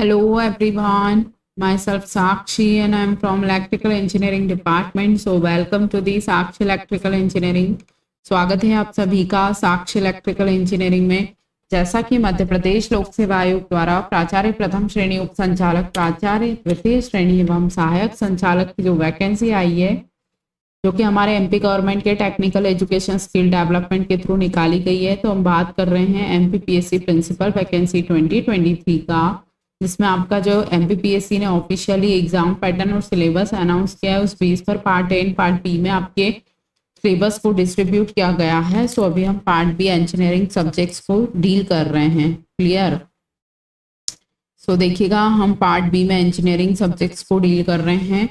Hello everyone, myself Sakshi and I am from Electrical Engineering Department. So welcome to the Sakshi Electrical Engineering. स्वागत है आप सभी का साक्षी electrical engineering में। जैसा कि मध्य प्रदेश लोक सेवा आयोग द्वारा प्राचार्य प्रथम श्रेणी उप संचालक, प्राचार्य द्वितीय श्रेणी एवं सहायक संचालक की जो वैकेंसी आई है, जो कि हमारे एमपी गवर्नमेंट के टेक्निकल एजुकेशन स्किल डेवलपमेंट के थ्रू निकाली गई है, तो हम बात कर रहे हैं एमपीपीएससी प्रिंसिपल वैकेंसी 2023 का, जिसमें आपका जो एमपीपीएससी ने ऑफिशियली एग्जाम पैटर्न और सिलेबस अनाउंस किया है, उस बेस पर part A and part B में आपके सिलेबस को डिस्ट्रीब्यूट किया गया है। सो अभी हम पार्ट बी इंजीनियरिंग सब्जेक्ट्स को डील कर रहे हैं। क्लियर? सो देखिएगा, हम पार्ट बी में इंजीनियरिंग सब्जेक्ट्स को डील कर रहे हैं।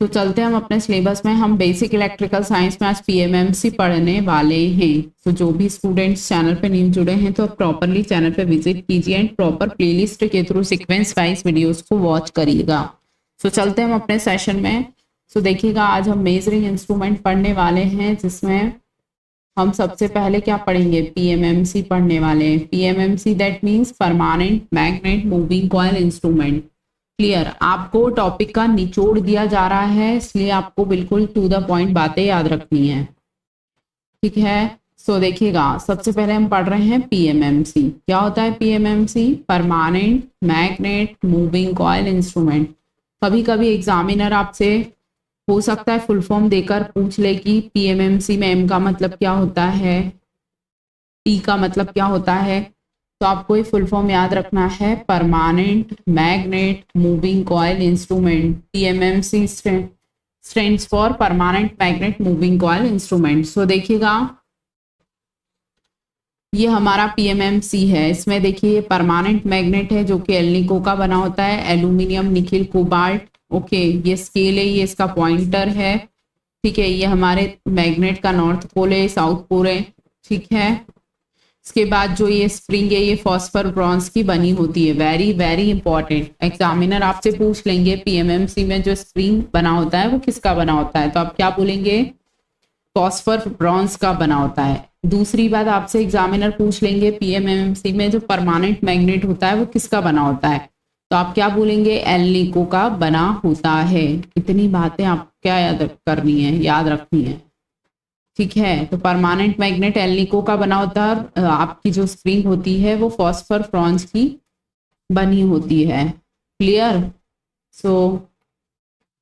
तो चलते हैं हम अपने सिलेबस में। हम बेसिक इलेक्ट्रिकल साइंस में आज पीएमएमसी पढ़ने वाले हैं। तो जो भी स्टूडेंट्स चैनल पे न्यू जुड़े हैं तो प्रॉपरली चैनल पे विजिट कीजिए एंड प्रॉपर प्लेलिस्ट के थ्रू सीक्वेंस वाइज वीडियोस को वॉच करिएगा। तो चलते हैं हम अपने सेशन में। तो देखिएगा, आज हम मेजरिंग इंस्ट्रूमेंट पढ़ने वाले हैं, जिसमें हम सबसे पहले क्या पढ़ेंगे, पीएमएमसी पढ़ने वाले हैं। PMMC that means permanent magnet moving coil instrument. Clear? आपको टॉपिक का निचोड़ दिया जा रहा है, इसलिए आपको बिल्कुल टू द पॉइंट बातें याद रखनी है। ठीक है? सो देखिएगा, सबसे पहले हम पढ़ रहे हैं पीएमएमसी। क्या होता है PMMC? Permanent magnet moving coil instrument. कभी कभी एग्जामिनर आपसे हो सकता है फुल फॉर्म देकर पूछ ले कि पीएमएमसी में एम का मतलब क्या होता है, टी का मतलब क्या होता है। तो आपको ये फुल फॉर्म याद रखना है, permanent magnet moving coil instrument. PMMC stands for permanent magnet moving coil instrument. So देखिएगा, ये हमारा पीएमएमसी है। इसमें देखिए परमानेंट मैग्नेट है, जो कि एल्निको का बना होता है, एल्यूमिनियम निकिल कोबाल्ट। ओके, ये स्केल है, ये इसका पॉइंटर है। ठीक है, ये हमारे मैग्नेट का नॉर्थ पोल है, साउथ पोल है। ठीक है, इसके बाद जो ये स्प्रिंग है, ये फॉस्फर ब्रॉन्ज की बनी होती है। वेरी वेरी इंपॉर्टेंट, एग्जामिनर आपसे पूछ लेंगे पीएमएमसी में जो स्प्रिंग बना होता है वो किसका बना होता है, तो आप क्या बोलेंगे, फॉस्फर ब्रॉन्ज का बना होता है। दूसरी बात, आपसे एग्जामिनर पूछ लेंगे पीएमएमसी में जो परमानेंट मैग्नेट होता है वो किसका बना होता है, तो आप क्या बोलेंगे, एल्निको का बना होता है। इतनी बातें आप क्या याद करनी है, याद रखनी है। ठीक है, तो परमानेंट मैग्नेट एल्निको का बना होता है और आपकी जो स्प्रिंग होती है वो फॉस्फर ब्रॉन्ज की बनी होती है। क्लियर? सो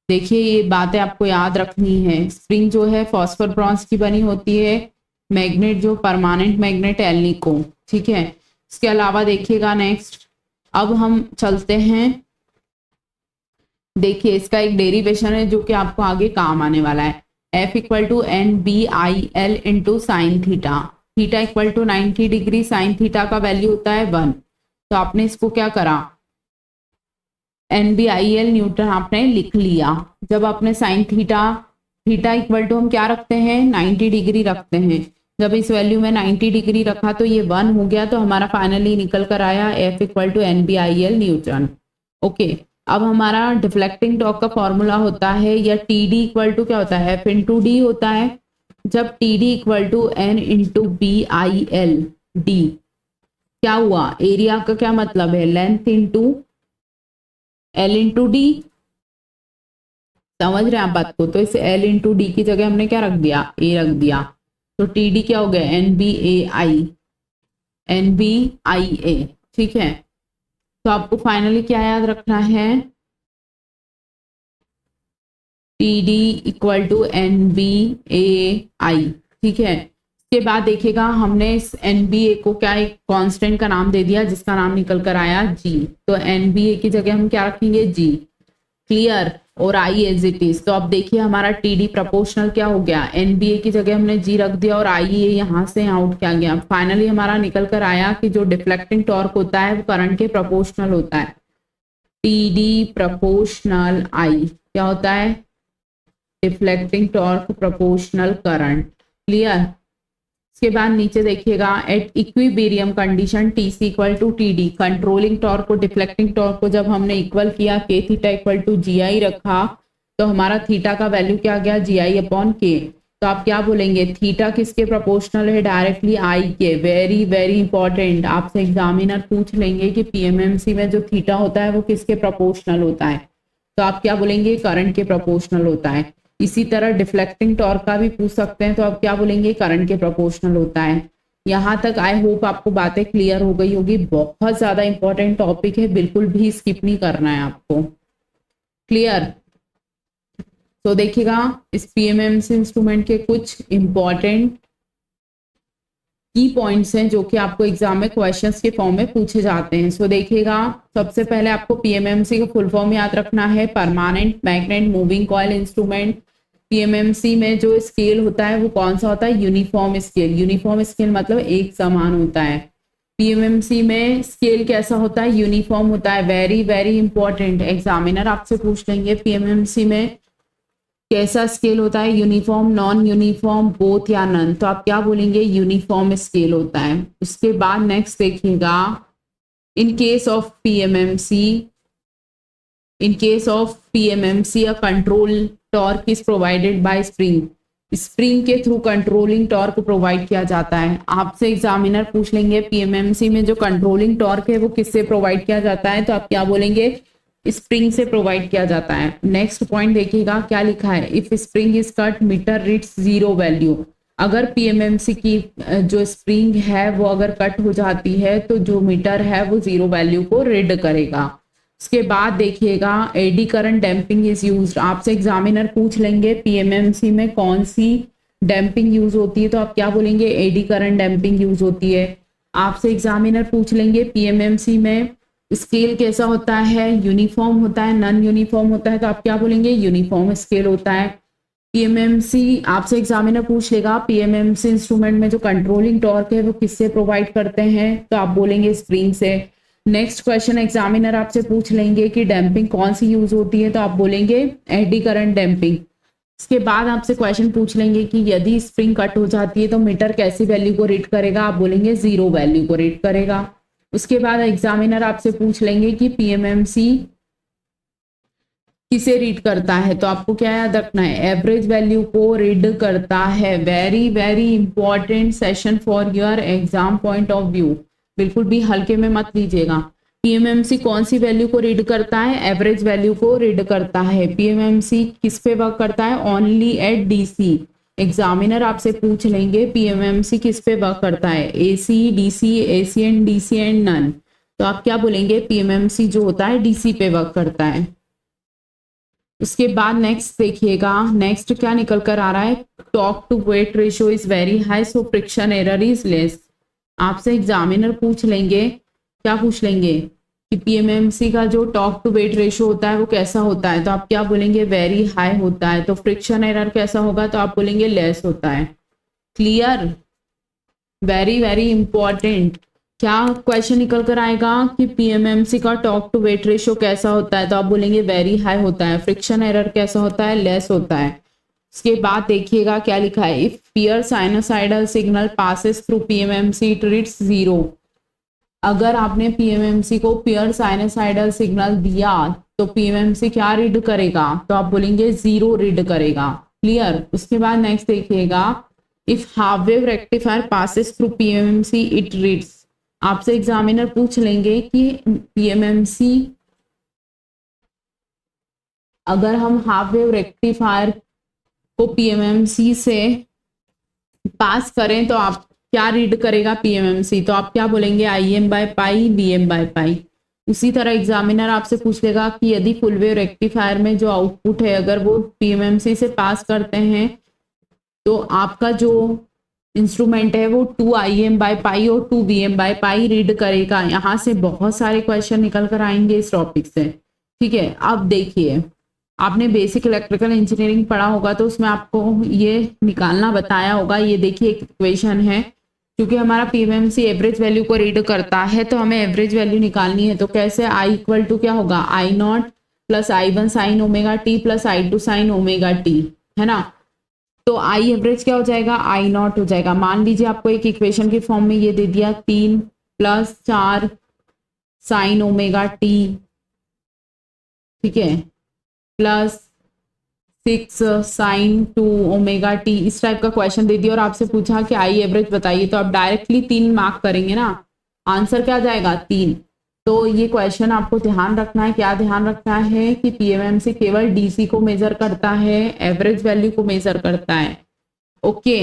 देखिए, ये बातें आपको याद रखनी है। स्प्रिंग जो है फॉस्फर ब्रॉन्ज की बनी होती है, मैग्नेट जो परमानेंट मैग्नेट एल्निको। ठीक है, इसके अलावा देखिएगा नेक्स्ट, अब हम चलते हैं। देखिए, इसका एक डेरिवेशन है जो कि आपको आगे काम आने वाला है। F equal to N B I L into sine theta. Theta equal to 90 degree, sine theta का वैल्यू होता है 1। तो आपने इसको क्या करा, N B I L newton आपने लिख लिया। जब आपने sine theta, theta equal to हम क्या रखते हैं, 90 डिग्री रखते हैं। जब इस वैल्यू में 90 डिग्री रखा तो ये 1 हो गया, तो हमारा फाइनली निकल कर आया F equal to N B I L newton. Okay, अब हमारा डिफ्लेक्टिंग टॉर्क का फॉर्मूला होता है, या टी डी इक्वल टू क्या होता है, एफ इंटू डी होता है। जब T D equal to N into B I L D, क्या हुआ, एरिया का क्या मतलब है, length into L into D. समझ रहे हैं आप बात को? तो इस एल इंटू डी की जगह हमने क्या रख दिया, ए रख दिया। तो टी डी क्या हो गया, N B A I, N B I A. ठीक है, तो आपको फाइनली क्या याद रखना है, T D equal to N B A I. ठीक है, इसके बाद देखिएगा, हमने इस एन बी ए को क्या एक कांस्टेंट का नाम दे दिया, जिसका नाम निकल कर आया जी। तो एन बी ए की जगह हम क्या रखेंगे, जी। क्लियर? और आई एज इट इज। तो अब देखिए, हमारा टी डी प्रोपोर्शनल क्या हो गया, एन बी ए की जगह हमने जी रख दिया और आई ए यहाँ से आउट क्या गया। फाइनली हमारा निकल कर आया कि जो डिफ्लेक्टिंग टॉर्क होता है वो करंट के प्रोपोर्शनल होता है। टी डी प्रोपोर्शनल आई क्या होता है, deflecting torque proportional current. Clear? इसके बाद नीचे देखिएगा, at equilibrium condition T C equal to T D, controlling torque को डिफ्लेक्टिंग टॉर्क को जब हमने इक्वल किया, K theta equal to G I रखा, तो हमारा थीटा का वैल्यू क्या आ गया, जी आई अपॉन के। तो आप क्या बोलेंगे, थीटा किसके प्रोपोर्शनल है, डायरेक्टली आई के। वेरी वेरी इंपॉर्टेंट, आपसे एग्जामिनर पूछ लेंगे कि पीएमएमसी में जो थीटा होता है वो किसके प्रोपोर्शनल होता है, तो आप क्या बोलेंगे, करंट के प्रोपोर्शनल होता है। इसी तरह डिफ्लेक्टिंग टॉर्क का भी पूछ सकते हैं, तो आप क्या बोलेंगे, करंट के प्रोपोर्शनल होता है। यहाँ तक आई होप आपको बातें क्लियर हो गई होगी। बहुत ज्यादा इंपॉर्टेंट टॉपिक है, बिल्कुल भी स्किप नहीं करना है आपको। क्लियर। तो देखिएगा इस पीएमएमसी इंस्ट्रूमेंट के कुछ इंपॉर्टेंट की पॉइंट्स हैं जो कि आपको एग्जाम में क्वेश्चंस के फॉर्म में पूछे जाते हैं। सो देखिएगा, सबसे पहले आपको पीएमएमसी का फुल फॉर्म याद रखना है, permanent magnet moving coil instrument. PMMC में जो स्केल होता है वो कौन सा होता है, यूनिफॉर्म स्केल। यूनिफॉर्म स्केल मतलब एक समान होता है। पीएमएमसी में स्केल कैसा होता है, यूनिफॉर्म होता है। वेरी वेरी इंपॉर्टेंट, एग्जामिनर आपसे पूछ लेंगे पीएमएमसी में कैसा स्केल होता है, यूनिफॉर्म, नॉन यूनिफॉर्म, बोथ या नन, तो आप क्या बोलेंगे, यूनिफॉर्म स्केल होता है। उसके बाद नेक्स्ट देखिएगा, in case of PMMC, in case of PMMC a control torque is provided by spring. Spring के थ्रू कंट्रोलिंग टॉर्क प्रोवाइड किया जाता है। आपसे एग्जामिनर पूछ लेंगे पीएमएमसी में जो कंट्रोलिंग टॉर्क है वो किससे प्रोवाइड किया जाता है, तो आप क्या बोलेंगे, स्प्रिंग से प्रोवाइड किया जाता है। नेक्स्ट पॉइंट देखिएगा क्या लिखा है, if spring is cut meter reads zero value. अगर पीएमएमसी की जो स्प्रिंग है वो अगर कट हो जाती है तो जो मीटर है वो जीरो वैल्यू को रीड करेगा। उसके बाद देखिएगा, eddy current damping is used. आपसे एग्जामिनर पूछ लेंगे पीएमएमसी में कौन सी डैम्पिंग यूज होती है, तो आप क्या बोलेंगे, एडी करंट डैम्पिंग यूज होती है। आपसे एग्जामिनर पूछ लेंगे पीएमएमसी में स्केल कैसा होता है, यूनिफॉर्म होता है, नॉन यूनिफॉर्म होता है, तो आप क्या बोलेंगे, यूनिफॉर्म स्केल होता है। पीएमएमसी आपसे एग्जामिनर पूछ लेगा पीएमएमसी इंस्ट्रूमेंट में जो कंट्रोलिंग टॉर्क है वो किससे प्रोवाइड करते हैं, तो आप बोलेंगे स्प्रिंग से। नेक्स्ट क्वेश्चन एग्जामिनर आपसे पूछ लेंगे कि डैम्पिंग कौन सी यूज होती है, तो आप बोलेंगे एडी करंट डैम्पिंग। इसके बाद आपसे क्वेश्चन पूछ लेंगे कि यदि स्प्रिंग कट हो जाती है तो मीटर कैसी वैल्यू को रीड करेगा, आप बोलेंगे जीरो वैल्यू को रीड करेगा। उसके बाद एग्जामिनर आपसे पूछ लेंगे कि पीएमएमसी किसे रीड करता है, तो आपको क्या याद रखना है, एवरेज वैल्यू को रीड करता है। Very very important session for your exam point of view, बिल्कुल भी हल्के में मत लीजिएगा। पीएमएमसी कौन सी वैल्यू को रीड करता है, एवरेज वैल्यू को रीड करता है। पीएमएमसी किस पे वर्क करता है, ओनली एट डीसी। एग्जामिनर आपसे पूछ लेंगे पीएमएमसी किस पे वर्क करता है, AC, DC, AC and, DC and none, तो आप क्या बोलेंगे, पीएमएमसी जो होता है डीसी पे वर्क करता है। उसके बाद नेक्स्ट देखिएगा, नेक्स्ट क्या निकल कर आ रहा है, torque to weight ratio is very high so friction error is less. आपसे एग्जामिनर पूछ लेंगे, क्या पूछ लेंगे कि पीएमएमसी का जो टॉर्क टू वेट रेशियो होता है वो कैसा होता है, तो आप क्या बोलेंगे, वेरी हाई होता है। तो फ्रिक्शन एरर कैसा होगा, तो आप बोलेंगे लेस होता है। Clear, very very important. क्या क्वेश्चन निकल कर आएगा कि पीएमएमसी का टॉर्क टू वेट रेशियो कैसा होता है, तो आप बोलेंगे वेरी हाई होता है। फ्रिक्शन एरर कैसा होता है, लेस होता है। उसके बाद देखिएगा क्या लिखा है, if pure sinusoidal signal passes through PMMC it reads zero. अगर आपने पीएमएमसी को पियर साइनोसाइडल सिग्नल दिया तो पीएमएमसी क्या रीड करेगा, तो आप बोलेंगे जीरो रीड करेगा। क्लियर। उसके बाद नेक्स्ट देखिएगा, if half wave rectifier passes through PMMC it reads. आपसे एग्जामिनर पूछ लेंगे कि पीएमएमसी, अगर हम हाफ वेव रेक्टिफायर को पीएमएमसी से पास करें तो आप क्या रीड करेगा पीएमएमसी, तो आप क्या बोलेंगे, IM by pi, BM by pi. उसी तरह एग्जामिनर आपसे पूछ लेगा कि यदि फुल वेव रेक्टिफायर में जो आउटपुट है अगर वो पीएमएमसी से पास करते हैं तो आपका जो इंस्ट्रूमेंट है वो 2IM बाय पाई और 2BM बाय पाई रीड करेगा। यहाँ से बहुत सारे क्वेश्चन निकल कर आएंगे इस टॉपिक से। ठीक है, अब देखिए, आपने बेसिक इलेक्ट्रिकल इंजीनियरिंग पढ़ा होगा तो उसमें आपको ये निकालना बताया होगा। ये देखिए एक इक्वेशन है, क्योंकि हमारा पीएमएमसी एवरेज वैल्यू को रीड करता है तो हमें एवरेज वैल्यू निकालनी है। तो कैसे, I इक्वल टू क्या होगा, I0 plus I1 sine omega T plus I2 sign omega T, है ना। तो I एवरेज क्या हो जाएगा, I0 हो जाएगा। मान लीजिए आपको एक इक्वेशन के फॉर्म में ये दे दिया 3 प्लस 4 साइन ओमेगा टी, ठीक है, प्लस 6 साइन 2 ओमेगा टी, इस टाइप का क्वेश्चन दे दिया और आपसे पूछा कि आई एवरेज बताइए, तो आप डायरेक्टली 3 मार्क करेंगे ना, आंसर क्या जाएगा 3। तो ये क्वेश्चन आपको ध्यान रखना है, क्या ध्यान रखना है कि पीएमएमसी केवल डीसी को मेजर करता है, एवरेज वैल्यू को मेजर करता है। ओके,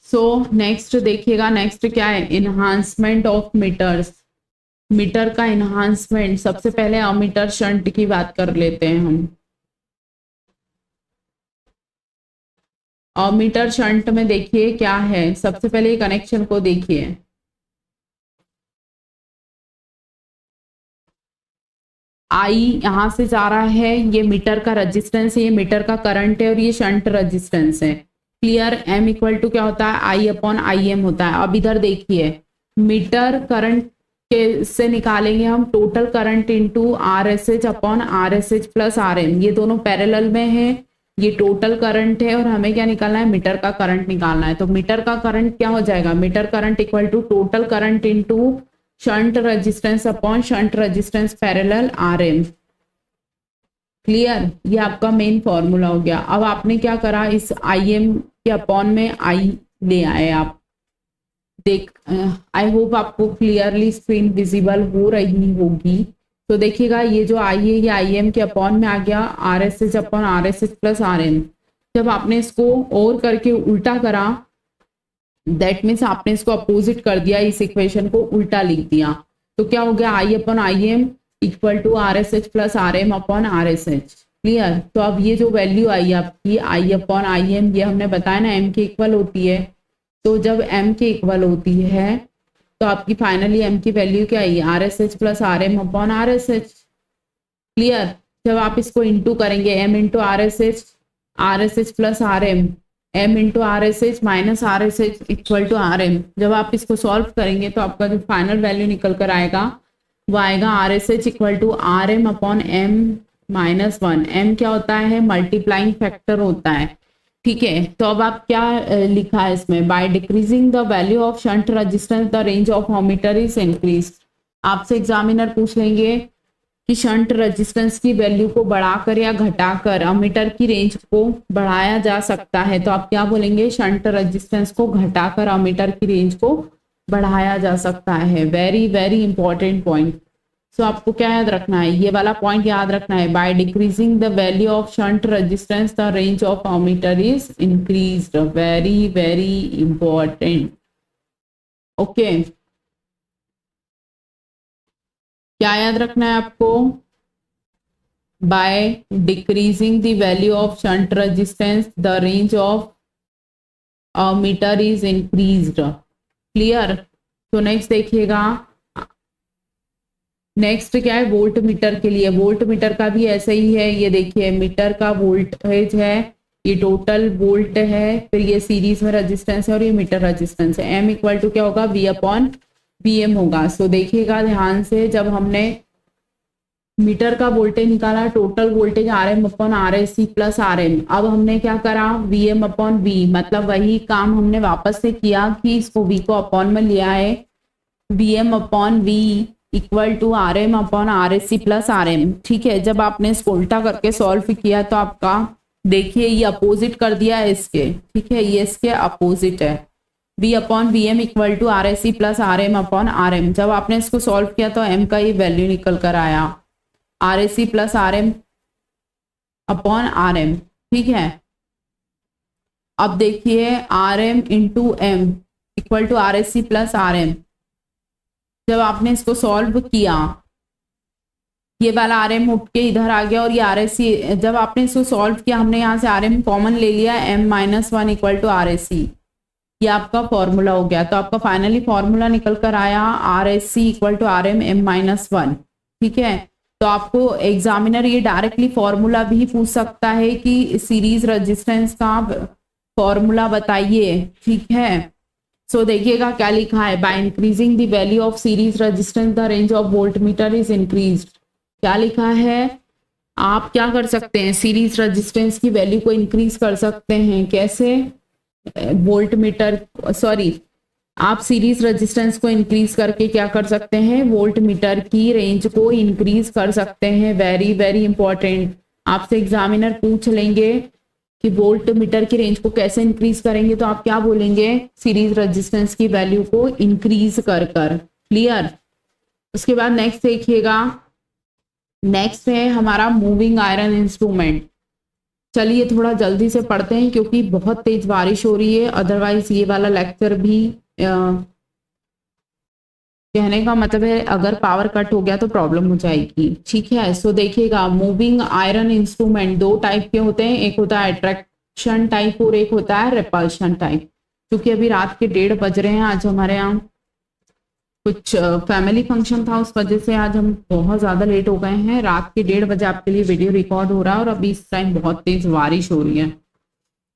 सो नेक्स्ट देखिएगा, नेक्स्ट क्या है, इन्हांसमेंट ऑफ मीटर्स। मीटर का इन्हांसमेंट, सबसे पहले अमीटर शंट की बात कर लेते हैं हम। अमीटर शंट में देखिए क्या है, सबसे पहले कनेक्शन को देखिए। आई यहां से जा रहा है, ये मीटर का रेजिस्टेंस है, ये मीटर का करंट है और ये शंट रेजिस्टेंस है। क्लियर, एम इक्वल टू क्या होता है, आई अपॉन आई एम होता है। अब इधर देखिए, मीटर करंट के से निकालेंगे हम total current into R S H upon R S H plus R M, ये दोनों पैरेलल में है, ये टोटल करंट है और हमें क्या निकालना है, मीटर का करंट निकालना है। तो मीटर का करंट क्या हो जाएगा, meter current equal to total current into shunt resistance upon shunt resistance parallel R M. Clear, ये आपका मेन फॉर्मूला हो गया। अब आपने क्या करा, इस आई एम के अपॉन में आई ले आए आप। देख, आई होप आपको क्लियरली स्क्रीन विजिबल हो रही होगी। तो देखिएगा, ये जो आई है ये आई एम के अपॉन में आ गया, R S H upon R S H plus R M. जब आपने इसको और करके उल्टा करा, दैट मीन्स आपने इसको अपोजिट कर दिया, इस इक्वेशन को उल्टा लिख दिया, तो क्या हो गया, I upon I M equal to R S H plus R M upon R S H. Clear, तो अब ये जो वैल्यू आई आपकी आई अपॉन आई एम, ये हमने बताया ना एम के इक्वल होती है, तो जब एम के इक्वल होती है तो आपकी फाइनली एम की वैल्यू क्या आई, R S H plus R M upon R S H. Clear, जब आप इसको इंटू करेंगे, M into R S H plus R M into R S H minus R S H equal to R M, जब आप इसको solve करेंगे तो आपका जो फाइनल वैल्यू निकल कर आएगा वो आएगा R S H equal to R M upon M minus 1। M क्या होता है, मल्टीप्लाइंग फैक्टर होता है। ठीक है, तो अब आप क्या लिखा है इसमें, bye decreasing the value of shunt resistance the range of ammeter is increase. आपसे एग्जामिनर पूछ लेंगे कि शंट रेजिस्टेंस की वैल्यू को बढ़ाकर या घटाकर अमीटर की रेंज को बढ़ाया जा सकता है, तो आप क्या बोलेंगे, शंट रेजिस्टेंस को घटाकर अमीटर की रेंज को बढ़ाया जा सकता है। Very very important point. So आपको क्या याद रखना है, ये वाला पॉइंट याद रखना है, by decreasing the value of shunt resistance the range of ammeter is increased. Very very important. Okay, क्या याद रखना है आपको, by decreasing the value of shunt resistance the range of meter is increased. Clear, तो next देखिएगा, next क्या है, volt meter के लिए। वोल्ट मीटर का भी ऐसा ही है, ये देखिए मीटर का वोल्टेज है, ये टोटल वोल्ट है, फिर ये सीरीज में रेजिस्टेंस है और ये मीटर रेजिस्टेंस है। एम इक्वल टू क्या होगा, वी अपॉन वी एम होगा। सो देखिएगा ध्यान से, जब हमने मीटर का वोल्टेज निकाला, total voltage R M upon R S C plus R M. अब हमने क्या करा, वी एम अपॉन वी, मतलब वही काम हमने वापस से किया कि इसको वी को अपॉन में लिया है, V M upon V equal to R M upon R S C plus R M. ठीक है, जब आपने इसको उल्टा करके सॉल्व किया तो आपका देखिए ये अपोजिट कर दिया है इसके। ठीक है, ये इसके अपोजिट है, v upon V M equal to R S C plus R M upon R M. जब आपने इसको सॉल्व किया तो m का ये वैल्यू निकल कर आया, R S C plus R M upon R M. ठीक है, अब देखिए R M into M equal to R S C plus R M. जब आपने इसको सॉल्व किया, ये वाला आर एम उठ के इधर आ गया और ये आर एस सी, जब आपने इसको सॉल्व किया हमने यहाँ से आर एम कॉमन ले लिया, m minus 1 equal to R S C, ये आपका फॉर्मूला हो गया। तो आपका फाइनली फॉर्मूला निकल कर आया R S C equal to R M M minus 1। ठीक है, तो आपको एग्जामिनर ये डायरेक्टली फॉर्मूला भी पूछ सकता है कि सीरीज रेजिस्टेंस का फॉर्मूला बताइए। ठीक है, सो देखिएगा क्या लिखा है, by increasing the value of series resistance the range of volt meter is increased. क्या लिखा है, आप क्या कर सकते हैं, सीरीज रेजिस्टेंस की वैल्यू को इंक्रीज कर सकते हैं। कैसे, वोल्ट मीटर, सॉरी, आप सीरीज रेजिस्टेंस को इंक्रीज करके क्या कर सकते हैं, वोल्ट मीटर की रेंज को इंक्रीज कर सकते हैं। Very very important. आपसे एग्जामिनर पूछ लेंगे कि वोल्ट मीटर की रेंज को कैसे इंक्रीज करेंगे, तो आप क्या बोलेंगे, सीरीज रेजिस्टेंस की वैल्यू को इंक्रीज कर कर। क्लियर। उसके बाद नेक्स्ट देखिएगा, नेक्स्ट है हमारा मूविंग आयरन इंस्ट्रूमेंट। चलिए थोड़ा जल्दी से पढ़ते हैं क्योंकि बहुत तेज बारिश हो रही है, अदरवाइज ये वाला लेक्चर भी कहने का मतलब है अगर पावर कट हो गया तो प्रॉब्लम हो जाएगी। ठीक है, सो देखिएगा, मूविंग आयरन इंस्ट्रूमेंट दो टाइप के होते हैं, एक होता है अट्रैक्शन टाइप और एक होता है रिपल्शन टाइप। क्योंकि अभी रात के 1:30 बज रहे हैं, आज हमारे यहाँ कुछ फैमिली फंक्शन था, उस वजह से आज हम बहुत ज्यादा लेट हो गए हैं। रात के 1:30 बजे आपके लिए वीडियो रिकॉर्ड हो रहा है और अभी इस टाइम बहुत तेज बारिश हो रही है।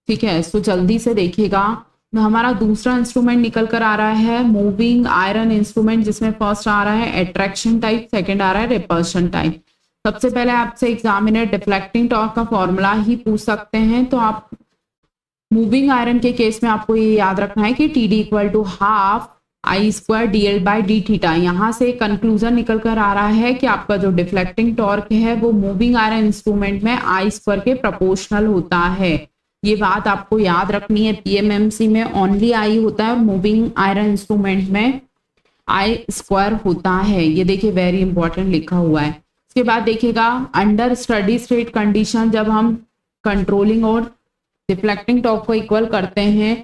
ठीक है, सो जल्दी से देखिएगा, हमारा दूसरा इंस्ट्रूमेंट निकल कर आ रहा है मूविंग आयरन इंस्ट्रूमेंट, जिसमें फर्स्ट आ रहा है अट्रैक्शन टाइप, सेकंड आ रहा है रिपल्शन टाइप। सबसे पहले आपसे एग्जामिनर डिफ्लेक्टिंग टॉर्क का फॉर्मूला ही पूछ सकते हैं, तो आप मूविंग आयरन के केस में आपको ये याद रखना है कि TD equal to half I² DL by D theta. यहाँ से कंक्लूजन निकल कर आ रहा है कि आपका जो डिफ्लेक्टिंग टॉर्क है वो मूविंग आयरन इंस्ट्रूमेंट में I² के प्रोपोर्शनल होता है। ये बात आपको याद रखनी है, PMMC में ओनली I होता है और मूविंग आयरन इंस्ट्रूमेंट में I² होता है। ये देखिए वेरी इंपॉर्टेंट लिखा हुआ है। इसके बाद देखिएगा, अंडर स्टडी स्टेट कंडीशन जब हम कंट्रोलिंग और डिफ्लेक्टिंग टॉर्क को इक्वल करते हैं,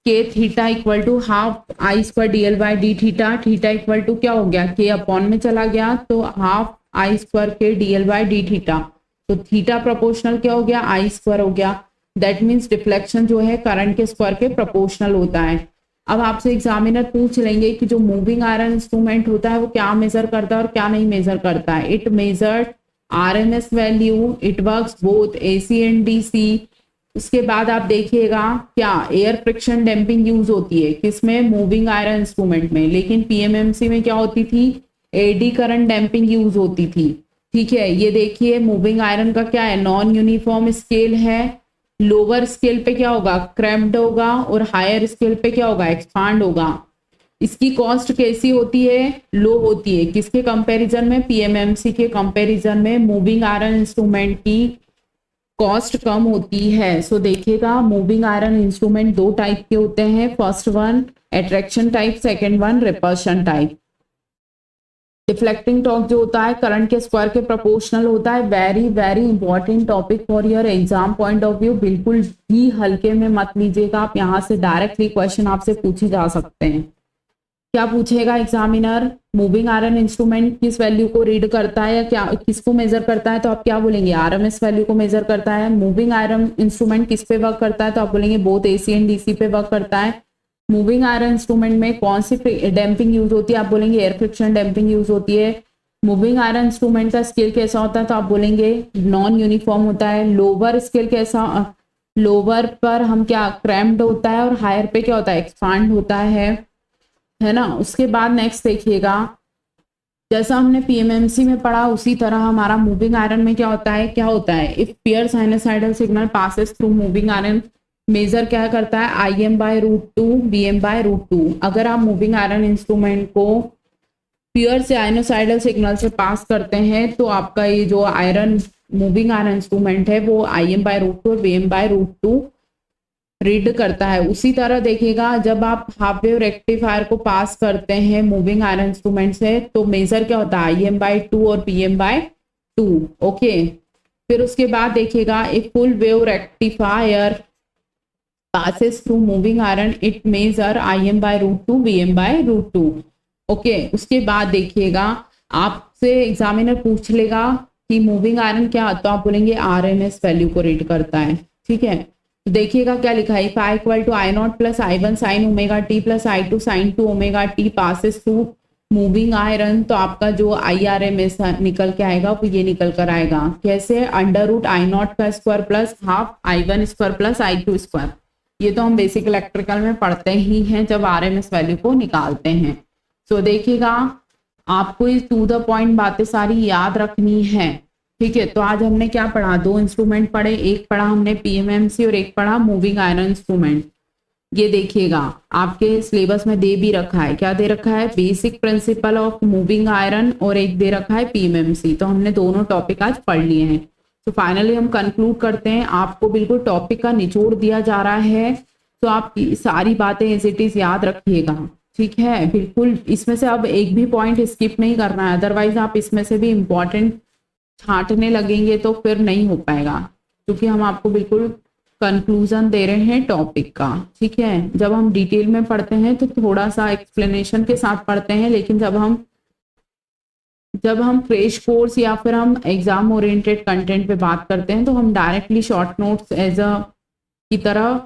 K theta equal to half I² DL by D theta, theta equal to क्या हो गया, के अपॉन में चला गया तो हाफ I² के DL बाई डी थीटा, तो थीटा प्रोपोर्शनल क्या हो गया, I² हो गया। दैट मीन्स डिफ्लेक्शन जो है करंट के स्क्वायर के प्रोपोर्शनल होता है। अब आपसे एग्जामिनर पूछ लेंगे कि जो मूविंग आयरन इंस्ट्रूमेंट होता है वो क्या मेजर करता है और क्या नहीं मेजर करता है। It measure RMS value, it works both AC and DC। उसके बाद आप देखिएगा क्या एयर फ्रिक्शन डैम्पिंग यूज होती है किसमें, मूविंग आयरन इंस्ट्रूमेंट में, लेकिन PMMC में क्या होती थी, एडी करंट डैम्पिंग यूज होती थी। ठीक है, ये देखिए मूविंग आयरन का क्या है, नॉन यूनिफॉर्म स्केल है। लोअर स्केल पे क्या होगा, क्रैम्प्ड होगा, और हायर स्केल पे क्या होगा, एक्सपांड होगा। इसकी कॉस्ट कैसी होती है, लो होती है। किसके कंपैरिजन में, PMMC के कंपैरिजन में मूविंग आयरन इंस्ट्रूमेंट की कॉस्ट कम होती है। सो देखिएगा, मूविंग आयरन इंस्ट्रूमेंट दो टाइप के होते हैं, first one attraction type, second one repulsion type. Deflecting torque जो होता है करंट के स्क्वायर के प्रोपोर्शनल होता है। Very very important topic for your exam point of view, बिल्कुल भी हल्के में मत लीजिएगा आप, यहाँ से डायरेक्टली क्वेश्चन आपसे पूछे जा सकते हैं। क्या पूछेगा एग्जामिनर, मूविंग आयरन इंस्ट्रूमेंट किस वैल्यू को रीड करता है या क्या किसको मेजर करता है, तो आप क्या बोलेंगे, RMS वैल्यू को मेजर करता है। मूविंग आयरन इंस्ट्रूमेंट किस पे वर्क करता है, तो आप बोलेंगे बोथ AC एंड DC पे वर्क करता है। मूविंग आयरन इंस्ट्रूमेंट में कौन सी डैम्पिंग यूज होती है, आप बोलेंगे एयर फ्रिक्शन डैम्पिंग यूज होती है। मूविंग आयरन इंस्ट्रूमेंट का स्केल कैसा होता है, तो आप बोलेंगे नॉन यूनिफॉर्म होता है। लोअर स्केल कैसा, लोअर पर हम क्या क्रैम्प्ड होता है और हायर पे क्या होता है, एक्सपांड होता है ना। उसके बाद नेक्स्ट देखिएगा, जैसा हमने PMMC में पढ़ा उसी तरह हमारा मूविंग आयरन में क्या होता है, if pure sinusoidal signal passes through moving iron, measure क्या करता है, IM/√2 BM/√2। अगर आप मूविंग आयरन इंस्ट्रूमेंट को प्योर साइनोसाइडल सिग्नल से पास करते हैं तो आपका ये जो आयरन मूविंग आयरन इंस्ट्रूमेंट है वो IM/√2 और BM/√2 रीड करता है। उसी तरह देखिएगा, जब आप हाफ वेव रेक्टिफायर को पास करते हैं मूविंग आयरन इंस्ट्रूमेंट से तो मेजर क्या होता है, IM/2 और BM/2। ओके, फिर उसके बाद देखिएगा, एक full wave rectifier passes through moving iron, it measure IM/√2 BM/√2। Okay, उसके बाद देखिएगा, आपसे एग्जामिनर पूछ लेगा कि मूविंग आयरन क्या, तो आप बोलेंगे RMS वैल्यू को रीड करता है। ठीक है, तो देखिएगा क्या लिखा है, phi equal to I0 plus I1 sine omega T plus I2 sine 2 omega T passes through moving iron. तो आपका जो IRMS निकल के आएगा वो ये निकल कर आएगा कैसे, √I0 का square plus half I1 square plus I2 square. ये तो हम बेसिक इलेक्ट्रिकल में पढ़ते ही हैं जब RMS वैल्यू को निकालते हैं। तो देखिएगा, आपको ये टू द पॉइंट बातें सारी याद रखनी है। ठीक है, तो आज हमने क्या पढ़ा, दो इंस्ट्रूमेंट पढ़े, एक पढ़ा हमने PMMC और एक पढ़ा मूविंग आयरन इंस्ट्रूमेंट। ये देखिएगा, आपके सिलेबस में दे भी रखा है, क्या दे रखा है, basic principle of moving iron, और एक दे रखा है PMMC। तो हमने दोनों टॉपिक आज पढ़ लिए हैं। तो फाइनली हम कंक्लूड करते हैं, आपको बिल्कुल टॉपिक का निचोड़ दिया जा रहा है, तो आप सारी बातें एज इट इज याद रखिएगा, ठीक है। बिल्कुल इसमें से अब एक भी पॉइंट स्किप नहीं करना है, अदरवाइज आप इसमें से भी इम्पोर्टेंट छांटने लगेंगे तो फिर नहीं हो पाएगा, क्योंकि हम आपको बिल्कुल कंक्लूजन दे रहे हैं टॉपिक का, ठीक है। जब हम डिटेल में पढ़ते हैं तो थोड़ा सा एक्सप्लेनेशन के साथ पढ़ते हैं, लेकिन जब हम क्रेश कोर्स या फिर हम एग्जाम ओरिएंटेड कंटेंट पे बात करते हैं तो हम directly short notes as a की तरह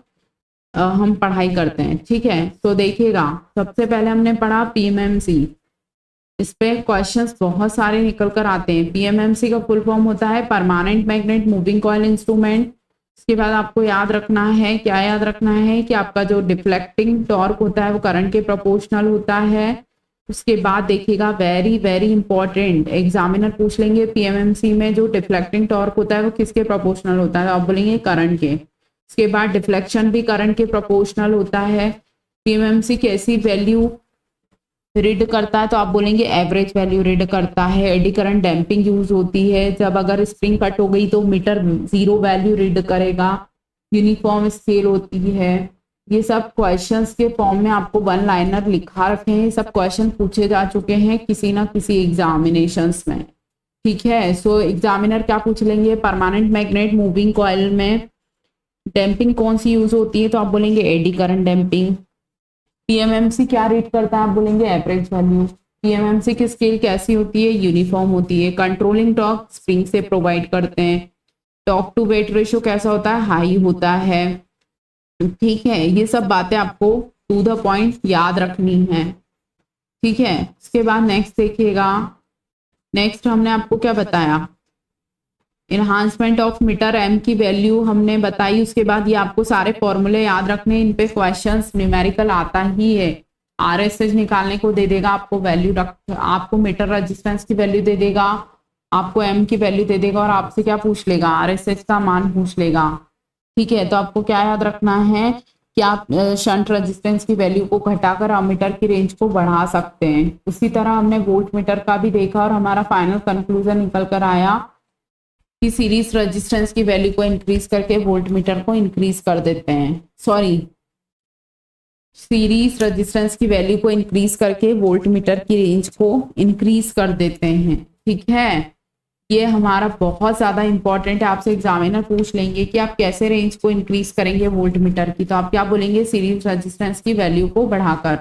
हम पढ़ाई करते हैं, ठीक है। तो देखिएगा, सबसे पहले हमने पढ़ा पीएमएमसी, इस पे क्वेश्चंस बहुत सारे निकल कर आते हैं। पीएमएमसी का फुल फॉर्म होता है permanent magnet moving coil instrument. इसके बाद आपको याद रखना है, क्या याद रखना है कि आपका जो डिफ्लेक्टिंग टॉर्क होता है वो करंट के प्रोपोर्शनल होता है। उसके बाद देखिएगा, वेरी वेरी इंपॉर्टेंट, एग्जामिनर पूछ लेंगे पीएमएमसी में जो डिफ्लेक्टिंग टॉर्क होता है वो किसके प्रोपोर्शनल होता है, तो आप बोलेंगे करंट के। इसके बाद डिफ्लेक्शन भी करंट के प्रोपोर्शनल होता है। पीएमएमसी कैसी वैल्यू रीड करता है, तो आप बोलेंगे एवरेज वैल्यू रीड करता है। एडी करंट डैम्पिंग यूज होती है, जब अगर स्प्रिंग कट हो गई तो मीटर जीरो वैल्यू रीड करेगा। यूनिफॉर्म स्केल होती है। ये सब क्वेश्चंस के फॉर्म में आपको वन लाइनर लिखा रखे हैं, सब क्वेश्चन पूछे जा चुके हैं किसी ना किसी एग्जामिनेशंस में, ठीक है। सो एग्जामिनर क्या पूछ लेंगे, परमानेंट मैग्नेट मूविंग कॉइल में डैम्पिंग कौन सी यूज होती है, तो आप बोलेंगे एडी करंट डैम्पिंग। पीएमएमसी क्या रीड करता है, आप बोलेंगे एवरेज वैल्यू। पीएमएमसी की स्केल कैसी होती है, यूनिफॉर्म होती है। कंट्रोलिंग टॉर्क स्प्रिंग से प्रोवाइड करते हैं। टॉर्क टू वेट रेशियो कैसा होता है, हाई होता है, ठीक है। ये सब बातें आपको टू द पॉइंट याद रखनी है, ठीक है। इसके बाद नेक्स्ट देखिएगा, नेक्स्ट हमने आपको क्या बताया, इन्हांसमेंट ऑफ मीटर एम की वैल्यू हमने बताई। उसके बाद ये आपको सारे फॉर्मूले याद रखने, इन पे क्वेश्चंस न्यूमेरिकल आता ही है। आरएसएच निकालने को दे देगा, आपको वैल्यू आपको मीटर रेजिस्टेंस की वैल्यू दे देगा, आपको एम की वैल्यू दे देगा, और आपसे क्या पूछ लेगा, आरएसएच का मान पूछ लेगा, ठीक है। तो आपको क्या याद रखना है कि आप शंट रेजिस्टेंस की वैल्यू को घटाकर अमीटर की रेंज को बढ़ा सकते हैं। उसी तरह हमने वोल्ट मीटर का भी देखा और हमारा फाइनल कंक्लूजन निकल कर आया कि सीरीज रेजिस्टेंस की वैल्यू को इंक्रीज करके वोल्ट मीटर को इंक्रीज कर देते हैं, सॉरी, सीरीज रेजिस्टेंस की वैल्यू को इंक्रीज करके वोल्ट मीटर की रेंज को इंक्रीज कर देते हैं, ठीक है। ये हमारा बहुत ज्यादा इंपॉर्टेंट है, आपसे एग्जामिनर पूछ लेंगे कि आप कैसे रेंज को इंक्रीज करेंगे वोल्ट मीटर की, तो आप क्या बोलेंगे, सीरीज रेजिस्टेंस की वैल्यू को बढ़ाकर।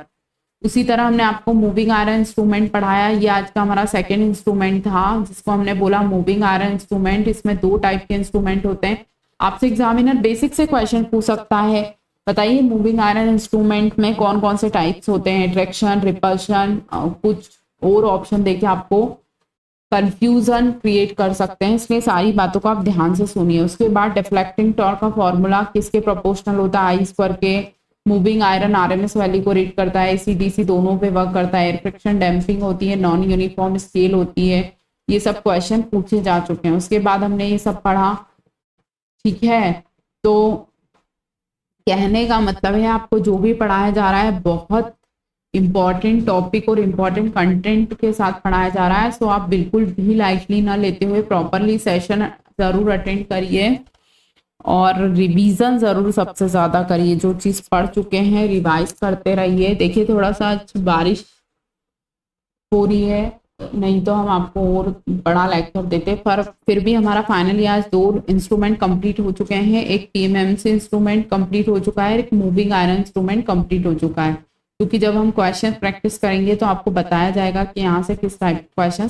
उसी तरह हमने आपको मूविंग आयरन इंस्ट्रूमेंट पढ़ाया, ये आज का हमारा सेकंड इंस्ट्रूमेंट था जिसको हमने बोला मूविंग आयरन इंस्ट्रूमेंट। इसमें दो टाइप के इंस्ट्रूमेंट होते हैं, आपसे एग्जामिनर बेसिक से क्वेश्चन पूछ सकता है, बताइए मूविंग आयरन इंस्ट्रूमेंट में कौन कौन से टाइप्स होते हैं, ट्रैक्शन, रिपल्शन, कुछ और ऑप्शन देके आपको कंफ्यूजन क्रिएट कर सकते हैं, इसलिए सारी बातों को आप ध्यान से सुनिए। उसके बाद डिफ्लेक्टिंग टॉर्क का फॉर्मूला किसके प्रोपोर्शनल होता है, आई स्क्वायर के। मूविंग आयरन आरएमएस वैल्यू को रीड करता है, एसीडीसी दोनों पे वर्क करता है। एयर फ्रिक्शन डैम्पिंग होती है, नॉन यूनिफॉर्म स्केल होती है। ये सब क्वेश्चन पूछे जा चुके हैं। उसके बाद हमने ये सब पढ़ा, ठीक है। तो कहने का मतलब है आपको जो भी पढ़ाया जा रहा है बहुत इंपॉर्टेंट टॉपिक और इम्पॉर्टेंट कंटेंट के साथ पढ़ाया जा रहा है, सो आप बिल्कुल भी लाइटली ना लेते हुए प्रॉपरली सेशन जरूर अटेंड करिए और रिवीजन जरूर सबसे ज्यादा करिए। जो चीज पढ़ चुके हैं रिवाइज करते रहिए। देखिए थोड़ा सा बारिश हो रही है, नहीं तो हम आपको और बड़ा लेक्चर देते, पर फिर भी हमारा फाइनली आज दो इंस्ट्रूमेंट कंप्लीट हो चुके हैं। एक पीएमएमसी इंस्ट्रूमेंट कंप्लीट हो चुका है, एक मूविंग आयरन इंस्ट्रूमेंट कंप्लीट हो चुका है। क्योंकि जब हम क्वेश्चन प्रैक्टिस करेंगे तो आपको बताया जाएगा कि यहाँ से किस टाइप के क्वेश्चन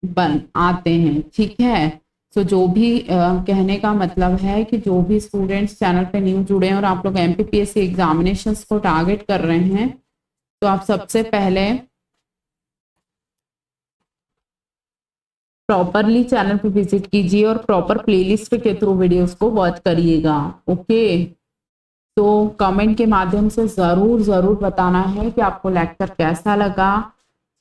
बन आते हैं, ठीक है। तो जो भी कहने का मतलब है कि जो भी स्टूडेंट्स चैनल पे न्यू जुड़े हैं और आप लोग एमपीपीएससी एग्जामिनेशंस को टारगेट कर रहे हैं, तो आप सबसे पहले प्रॉपरली चैनल पे विजिट कीजिए और प्रॉपर प्लेलिस्ट के थ्रू वीडियोस को वॉच करिएगा, ओके। तो कमेंट के माध्यम से जरूर जरूर बताना है कि आपको लेक्चर कैसा लगा,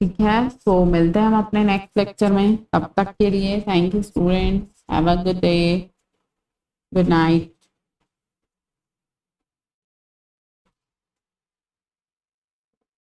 ठीक है। सो मिलते हैं हम अपने नेक्स्ट लेक्चर में, तब तक के लिए thank you students, have a good day, good night.